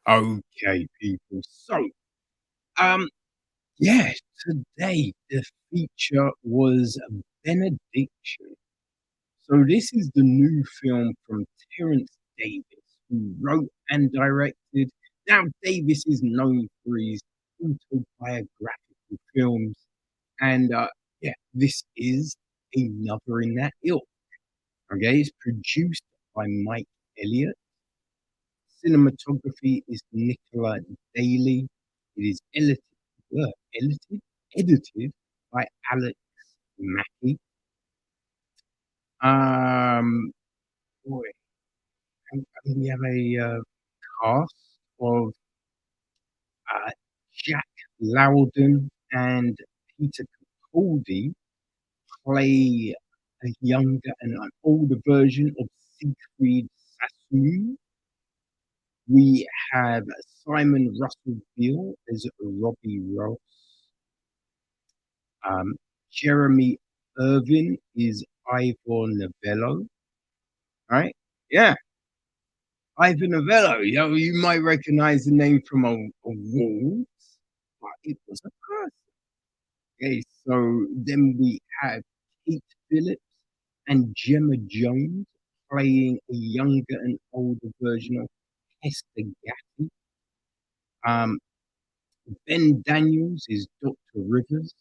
Okay, people. So, um, yeah, today the feature was Benediction. So this is the new film from Terence Davies, who wrote and directed. Now, Davis is known for his autobiographical films, and yeah, this is another in that ilk. Okay, it's produced by Mike Elliott. Cinematography is Nicola Daly. It is edited, edited by Alex Mackey. Um, boy, we have a cast of uh, Jack Loudon and Peter Capaldi play a younger and an older version of Siegfried Sassoon. We have Simon Russell Beale as Robbie Ross. Um, Jeremy Irvin is Ivor Novello, right? Yeah, Ivor Novello. You might recognize the name from a Wolves, but it was a person. Okay, so then we have Kate Phillips and Gemma Jones playing a younger and older version of Hester Gatty. Um, Ben Daniels is Dr. Rivers.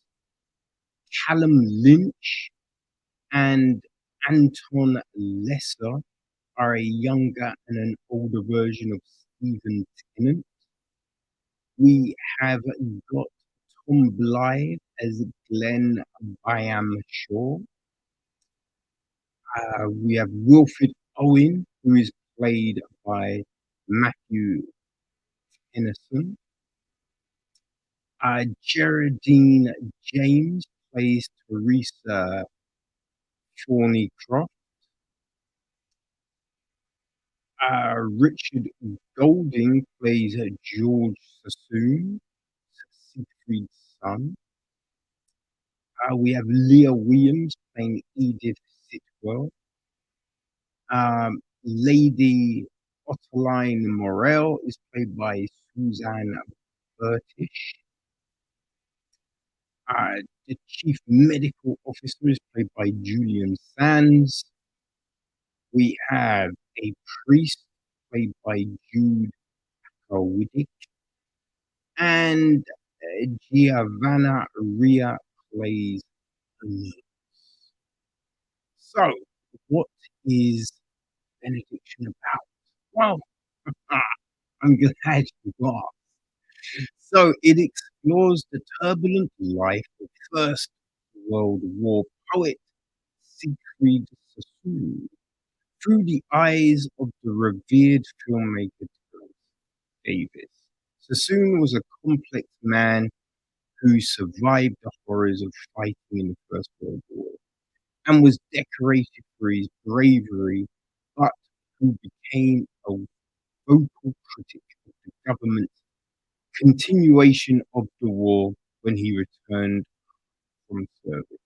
Callum Lynch and Anton Lesser are a younger and an older version of Stephen Tennant. We have got Tom Blythe as Glenn Byam Shaw. We have Wilfred Owen, who is played by Matthew Innocent. Geraldine James plays Teresa Thornycroft. Richard Golding plays George Sassoon, Siegfried's son. We have Leah Williams playing Edith Sitwell. Lady Ottoline Morel is played by Suzanne Burtish. The chief medical officer is played by Julian Sands. We have a priest played by Jude Kowiddick. And Giovanna Ria plays a nurse. So, what is Benediction about? Well, I'm glad you asked. So, it explores the turbulent life of First World War poet Siegfried Sassoon through the eyes of the revered filmmaker Terence Davies. Sassoon was a complex man who survived the horrors of fighting in the First World War and was decorated for his bravery, but who became a vocal critic of the government's continuation of the war when he returned from service.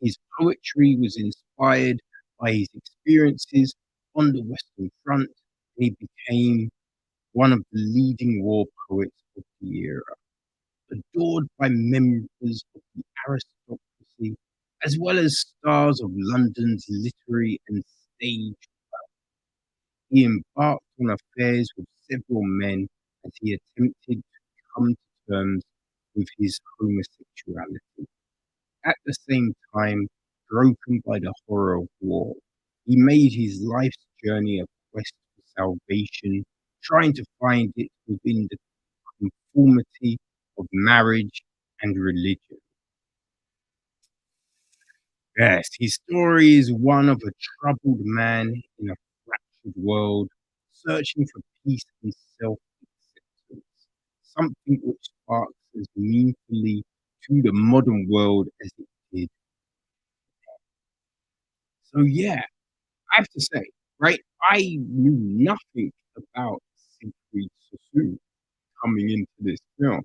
His poetry was inspired by his experiences on the Western Front, and he became one of the leading war poets of the era, adored by members of the aristocracy, as well as stars of London's literary and stage. He embarked on affairs with several men as he attempted to come to terms with his homosexuality. At the same time, broken by the horror of war, he made his life's journey a quest for salvation, trying to find it within the conformity of marriage and religion. Yes, his story is one of a troubled man in a fractured world, searching for peace and self acceptance, something which sparks as meaningfully to the modern world as it did. So, yeah, I have to say, right, I knew nothing about Siegfried Sassoon coming into this film.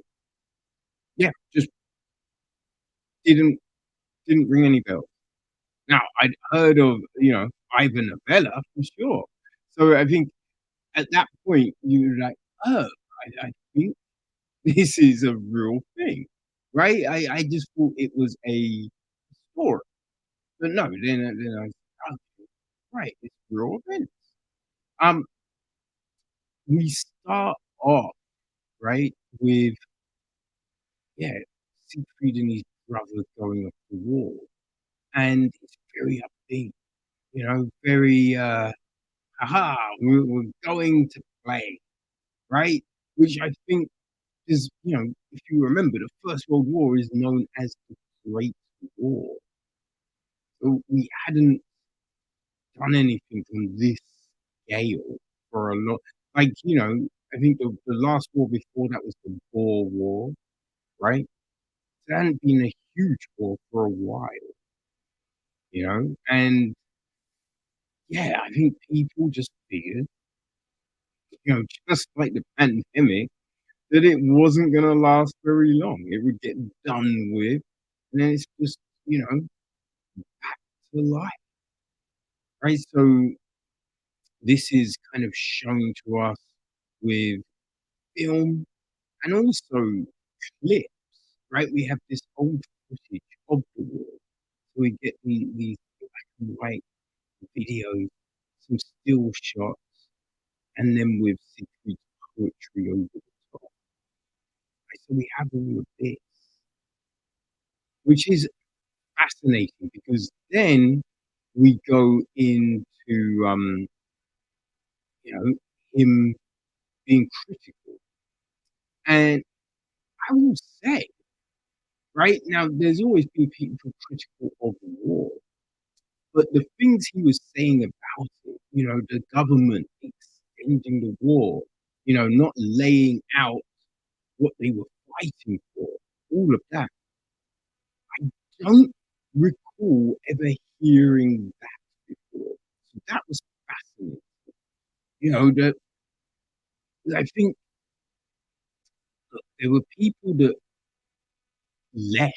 Yeah, just didn't ring any bells. Now, I'd heard of, Ivan Novella for sure. So I think at that point, you're like, oh, I think this is a real thing, right? I just thought it was a story, but no, then I okay, right, it's real events. Um, we start off, right, with, yeah, Siegfried and his brother going off to war, and it's very upbeat, very, "Aha, we're going to play," right? Which I think is, if you remember, the First World War is known as the Great War. So we hadn't done anything on this scale for a lot. Like, I think the last war before that was the Boer War, right? There hadn't been a huge war for a while, and yeah, I think people just figured, just like the pandemic, that it wasn't gonna last very long. It would get done with, and then it's just, back to life, right? So this is kind of shown to us with film and also clips, right? We have this old footage of the war. So we get these black and white videos, some still shots, and then with Siegfried's poetry over the top. Right? So we have all of this, which is fascinating because then we go into him being critical. And I will say, right now, there's always been people critical of the war, but the things he was saying about it, the government extending the war, not laying out what they were fighting for, all of that, I don't recall ever hearing that before. So that was fascinating. That I think there were people that left,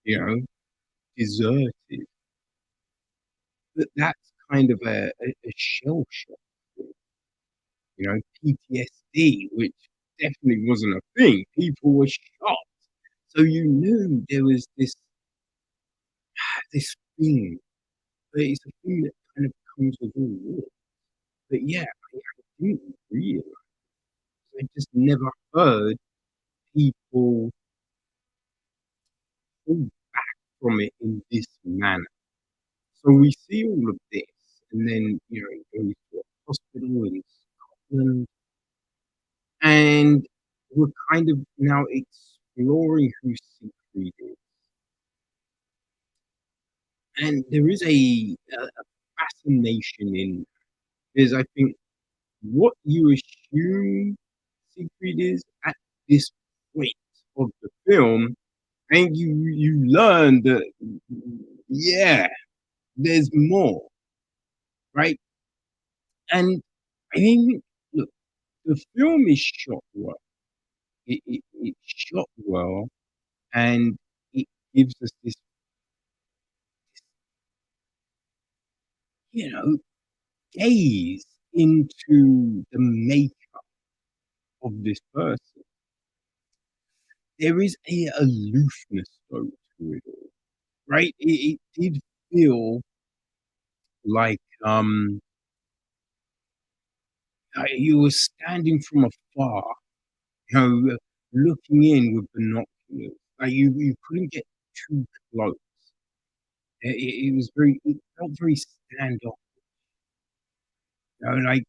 you know, deserted, but that's kind of a shell shock, PTSD, which definitely wasn't a thing. People were shocked. So you knew there was this thing, but it's a thing that kind of comes with all war. But yeah, I didn't realize. I just never heard people pull back from it in this manner. So we see all of this, and then it goes to a hospital in Scotland, and we're kind of now exploring who Siegfried is. And there is a fascination in is I think what you assume Siegfried is at this point of the film, and you learn that yeah, there's more, right? And I think look, the film is shot well. It's shot well, and it gives us this, you know, gaze into the makeup of this person. There is a aloofness though to it all, right? It did feel like you were standing from afar, looking in with binoculars. Like you couldn't get too close. It was it felt very standoff. Like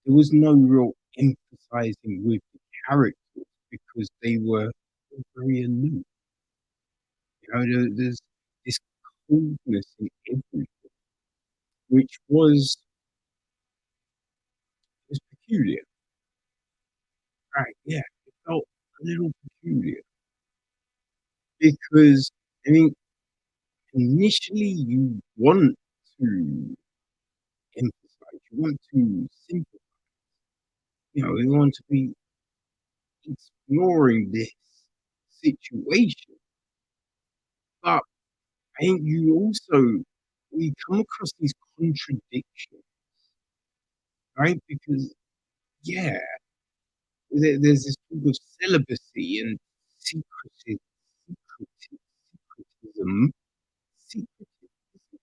there was no real emphasizing with the characters because they were very aloof. There's this coldness in everything, which was peculiar. Right? Yeah, it felt a little peculiar because I mean, initially you want to emphasize, you want to sympathize, you want to be exploring this situation, but I think we come across these contradictions, right? Because yeah, there's this sort of celibacy and secrecy, secrecy, secretism, secretism,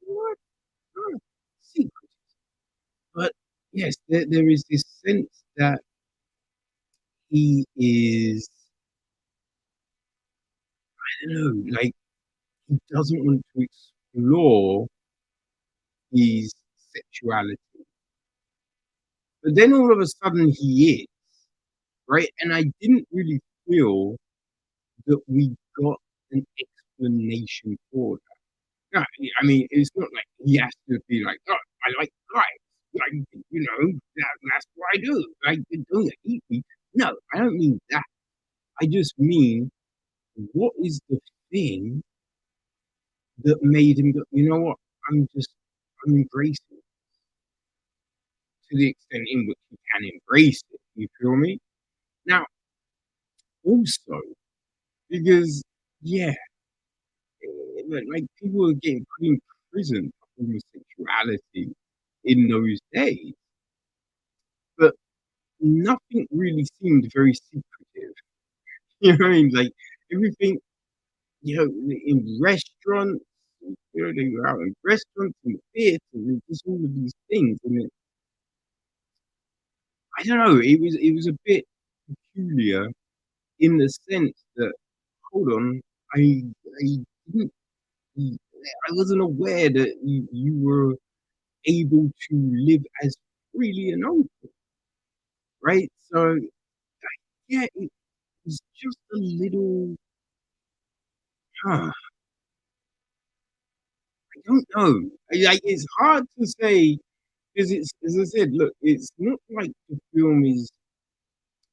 what? Oh, secret. But yes, there is this sense that he is, I don't know, like he doesn't want to explore his sexuality. But then all of a sudden he is, right? And I didn't really feel that we got an explanation for that. No, I mean, it's not like he has to be like, "Oh, I like guys." Like, that's what I do. Like, don't eat me. No, I don't mean that. I just mean, what is the thing that made him go, "You know what? I'm embracing it," to the extent in which he can embrace it. You feel me? Now, also, because, yeah, like people are getting put in prison for homosexuality in those days, but nothing really seemed very secretive. You know what I mean? Like everything, in restaurants, they were out in restaurants and theaters and just all of these things. And I don't know, it was a bit peculiar in the sense that, hold on, I didn't, I wasn't aware that you were able to live as freely and open, right? So yeah, it was just a little, huh, I don't know. Like it's hard to say because it's, as I said, look, it's not like the film is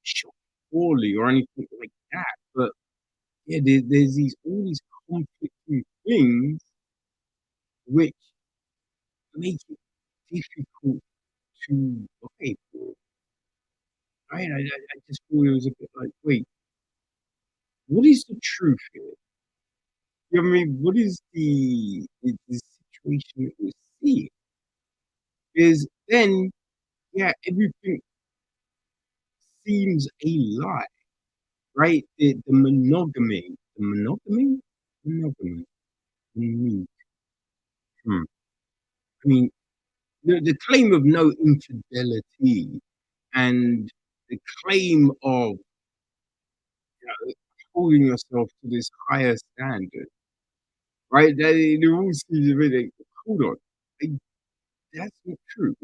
shot poorly or anything like that, but yeah, there's these all these conflicting things which make it difficult to okay for, right? I just thought it was a bit like, wait, what is the truth here? You know what I mean? What is the situation that we're seeing? Is then, yeah, everything seems a lie, right? Monogamy. Mm, hmm. I mean, the claim of no infidelity and the claim of, holding yourself to this higher standard, right? They all seem to be like, hold on, like, that's not true.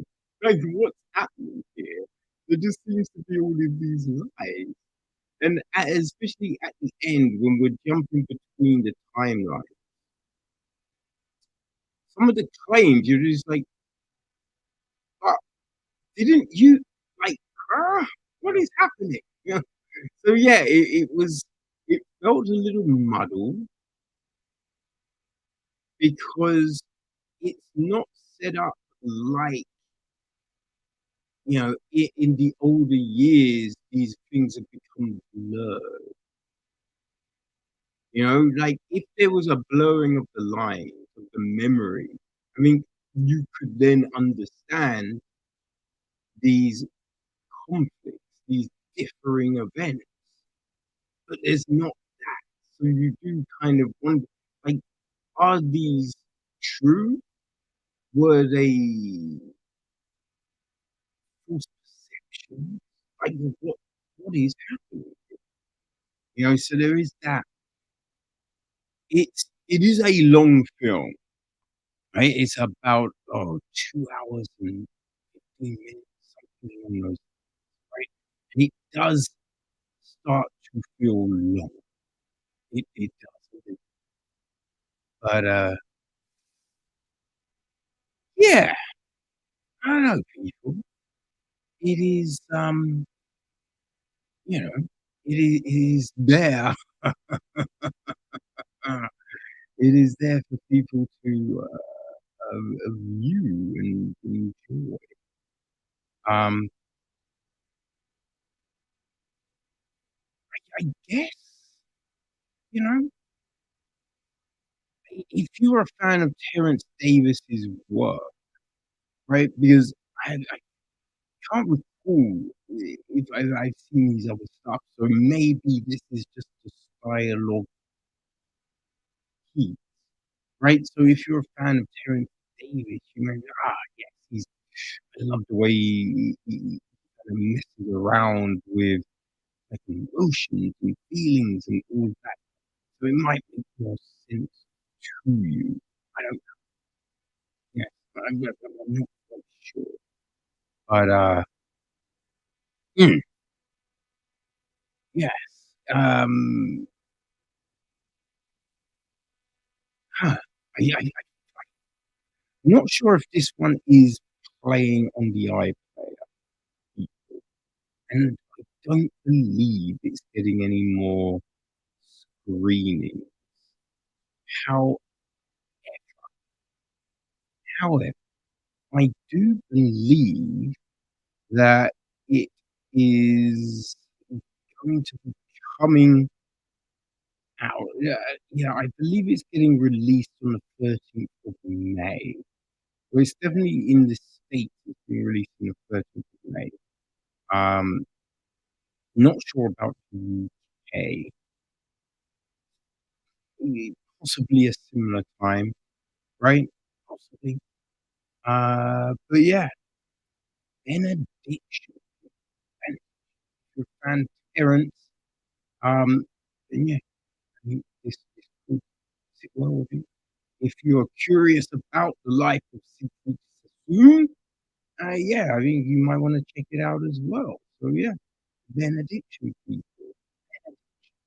Like, what's happening here? There just seems to be all of these lies. And especially at the end, when we're jumping between the timelines, some of the claims, you're just like, "But didn't you, like, what is happening?" So yeah, it felt a little muddled because it's not set up like, in the older years, these things have become blurred. Like if there was a blurring of the lines of the memory, I mean, you could then understand these conflicts, these differing events, but there's not that. So you do kind of wonder, like, are these true? Were they false perceptions? Like, what is happening? So there is that. It is a long film, right? It's about 2 hours and 15 minutes, something along those, right? And it does start to feel long. It does. But yeah, I don't know, people. It is you know, it is there. Uh, it is there for people to view and enjoy. Um, I guess, you know, if you're a fan of Terence Davies's work, right? Because I can't recall ooh, if I've seen these other stuff, so maybe this is just a style of heat, right? So if you're a fan of Terence Davies, you may go, "Ah, yes, he's I love the way he kinda messes around with, like, emotions and feelings and all that." So it might make more sense to you. I don't Yes, I'm not quite sure. But, mm, yes, um, huh, I'm not sure if this one is playing on the iPlayer, and I don't believe it's getting any more screening. How However, I do believe that it is going to be coming out. Yeah, I believe it's getting released on the 13th of May. Well, it's definitely in the States, it's being released on the 13th of May. Um, Not sure about the UK. Possibly a similar time, right? Possibly. But yeah, Benediction. And if you're a fan of Terence, then yeah, I think this could sit well with you. If you're curious about the life of Siegfried Sassoon, yeah, I think you might wanna check it out as well. So yeah, Benediction.